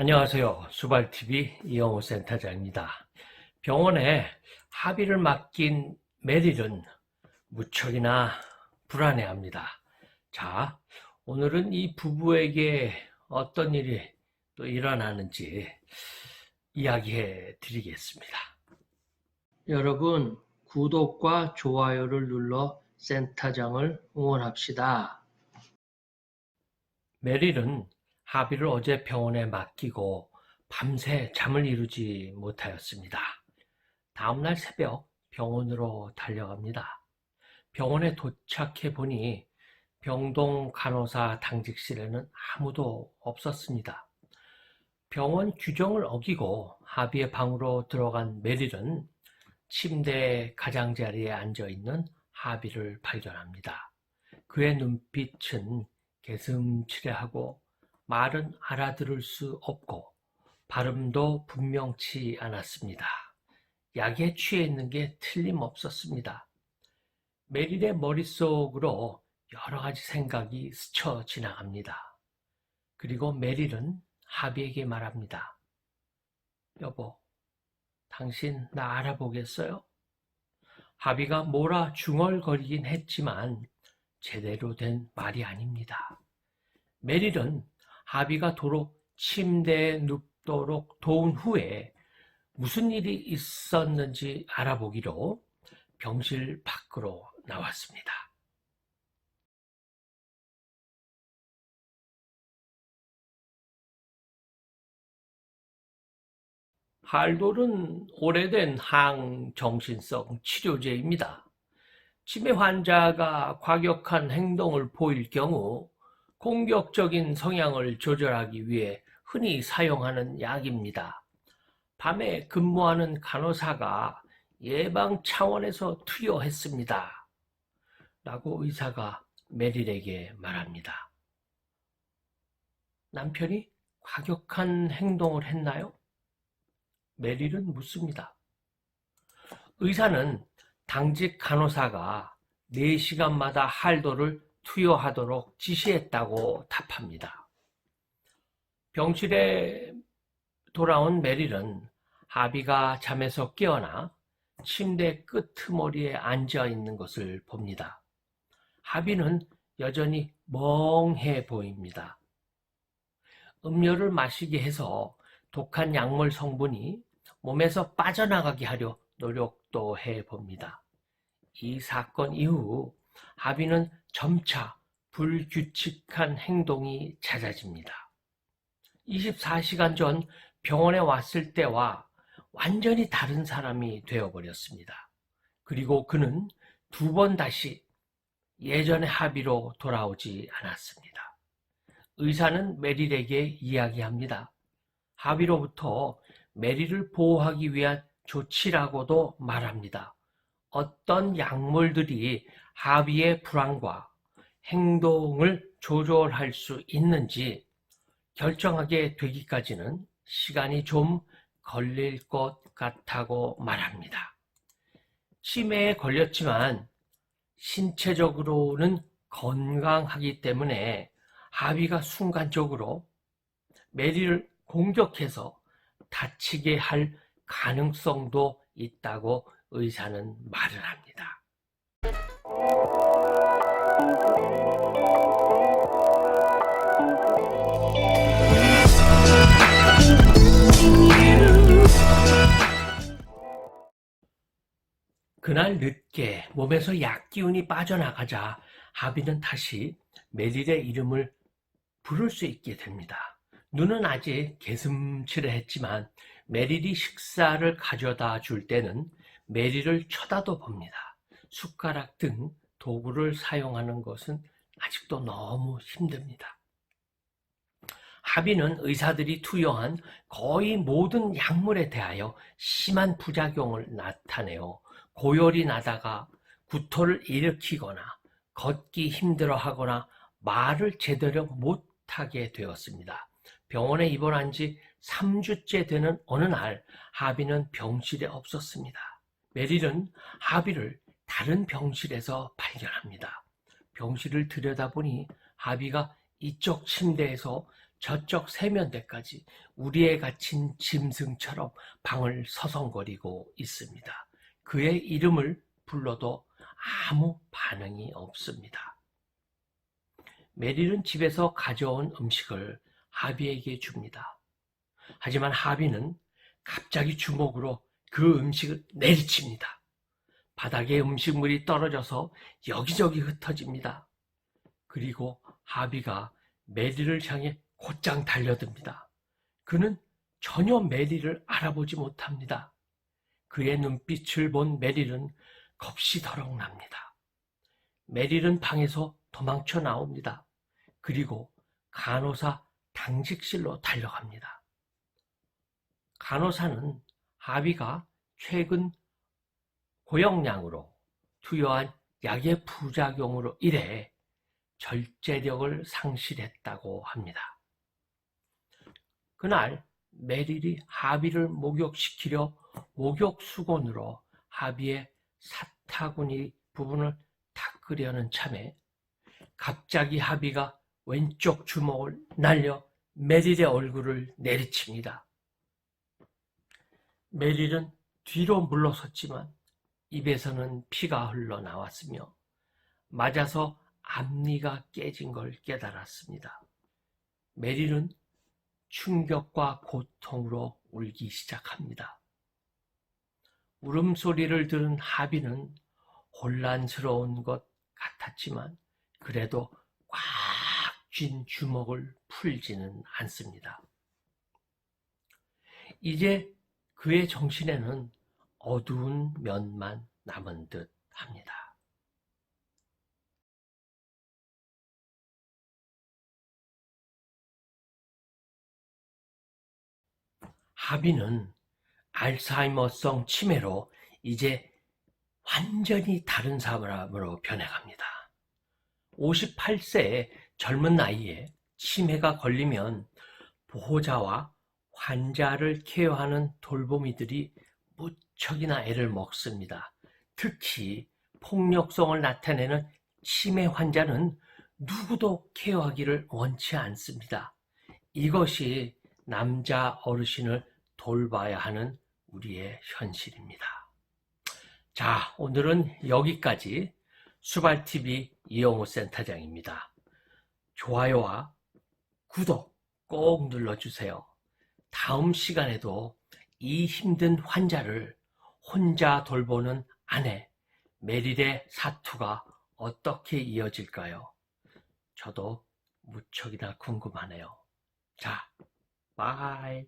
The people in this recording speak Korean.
안녕하세요. 수발TV 이영호 센터장입니다. 병원에 합의를 맡긴 메릴은 무척이나 불안해합니다. 자, 오늘은 이 부부에게 어떤 일이 또 일어나는지 이야기해 드리겠습니다. 여러분, 구독과 좋아요를 눌러 센터장을 응원합시다. 메릴은 합의를 어제 병원에 맡기고 밤새 잠을 이루지 못하였습니다. 다음날 새벽 병원으로 달려갑니다. 병원에 도착해 보니 병동 간호사 당직실에는 아무도 없었습니다. 병원 규정을 어기고 합의의 방으로 들어간 메릴은 침대 가장자리에 앉아있는 합의를 발견합니다. 그의 눈빛은 개슴츠레하고 말은 알아들을 수 없고 발음도 분명치 않았습니다. 약에 취해 있는 게 틀림없었습니다. 메릴의 머릿속으로 여러 가지 생각이 스쳐 지나갑니다. 그리고 메릴은 하비에게 말합니다. 여보, 당신 나 알아보겠어요? 하비가 뭐라 중얼거리긴 했지만 제대로 된 말이 아닙니다. 메릴은 하비가 도로 침대에 눕도록 도운 후에 무슨 일이 있었는지 알아보기로 병실 밖으로 나왔습니다. 할돌은 오래된 항정신성 치료제입니다. 치매 환자가 과격한 행동을 보일 경우 공격적인 성향을 조절하기 위해 흔히 사용하는 약입니다. 밤에 근무하는 간호사가 예방 차원에서 투여했습니다. 라고 의사가 메릴에게 말합니다. 남편이 과격한 행동을 했나요? 메릴은 묻습니다. 의사는 당직 간호사가 4시간마다 할도를 투여하도록 지시했다고 답합니다. 병실에 돌아온 메릴은 하비가 잠에서 깨어나 침대 끄트머리에 앉아 있는 것을 봅니다. 하비는 여전히 멍해 보입니다. 음료를 마시게 해서 독한 약물 성분이 몸에서 빠져나가게 하려 노력도 해봅니다. 이 사건 이후 하비는 점차 불규칙한 행동이 잦아집니다. 24시간 전 병원에 왔을 때와 완전히 다른 사람이 되어버렸습니다. 그리고 그는 2번 다시 예전의 합의로 돌아오지 않았습니다. 의사는 메릴에게 이야기합니다. 합의로부터 메릴을 보호하기 위한 조치라고도 말합니다. 어떤 약물들이 하비의 불안과 행동을 조절할 수 있는지 결정하게 되기까지는 시간이 좀 걸릴 것 같다고 말합니다. 치매에 걸렸지만 신체적으로는 건강하기 때문에 하비가 순간적으로 메릴을 공격해서 다치게 할 가능성도 있다고 의사는 말을 합니다. 그날 늦게 몸에서 약기운이 빠져나가자 하비는 다시 메릴의 이름을 부를 수 있게 됩니다. 눈은 아직 개슴츠레했지만 메릴이 식사를 가져다 줄 때는 메릴을 쳐다도 봅니다. 숟가락 등 도구를 사용하는 것은 아직도 너무 힘듭니다. 하비는 의사들이 투여한 거의 모든 약물에 대하여 심한 부작용을 나타내어 고열이 나다가 구토를 일으키거나 걷기 힘들어하거나 말을 제대로 못하게 되었습니다. 병원에 입원한 지 3주째 되는 어느 날 하비는 병실에 없었습니다. 메릴은 하비를 다른 병실에서 발견합니다. 병실을 들여다보니 하비가 이쪽 침대에서 저쪽 세면대까지 우리에 갇힌 짐승처럼 방을 서성거리고 있습니다. 그의 이름을 불러도 아무 반응이 없습니다. 메릴은 집에서 가져온 음식을 하비에게 줍니다. 하지만 하비는 갑자기 주먹으로 그 음식을 내리칩니다. 바닥에 음식물이 떨어져서 여기저기 흩어집니다. 그리고 하비가 메리를 향해 곧장 달려듭니다. 그는 전혀 메리를 알아보지 못합니다. 그의 눈빛을 본 메릴은 겁이 더럭 납니다. 메릴은 방에서 도망쳐 나옵니다. 그리고 간호사 당직실로 달려갑니다. 간호사는 하비가 최근 고용량으로 투여한 약의 부작용으로 인해 절제력을 상실했다고 합니다. 그날 메릴이 하비를 목욕시키려 목욕수건으로 하비의 사타구니 부분을 닦으려는 참에 갑자기 하비가 왼쪽 주먹을 날려 메릴의 얼굴을 내리칩니다. 메릴은 뒤로 물러섰지만 입에서는 피가 흘러나왔으며 맞아서 앞니가 깨진 걸 깨달았습니다. 메릴은 충격과 고통으로 울기 시작합니다. 울음소리를 들은 하비는 혼란스러운 것 같았지만 그래도 꽉 쥔 주먹을 풀지는 않습니다. 이제 그의 정신에는 어두운 면만 남은 듯 합니다. 하비는 알츠하이머성 치매로 이제 완전히 다른 사람으로 변해갑니다. 58세의 젊은 나이에 치매가 걸리면 보호자와 환자를 케어하는 돌보미들이 무척이나 애를 먹습니다. 특히 폭력성을 나타내는 치매 환자는 누구도 케어하기를 원치 않습니다. 이것이 남자 어르신을 돌봐야 하는 우리의 현실입니다. 자, 오늘은 여기까지 수발TV 이영호 센터장입니다. 좋아요와 구독 꼭 눌러주세요. 다음 시간에도 이 힘든 환자를 혼자 돌보는 아내 메릴의 사투가 어떻게 이어질까요? 저도 무척이나 궁금하네요. 자, 바이.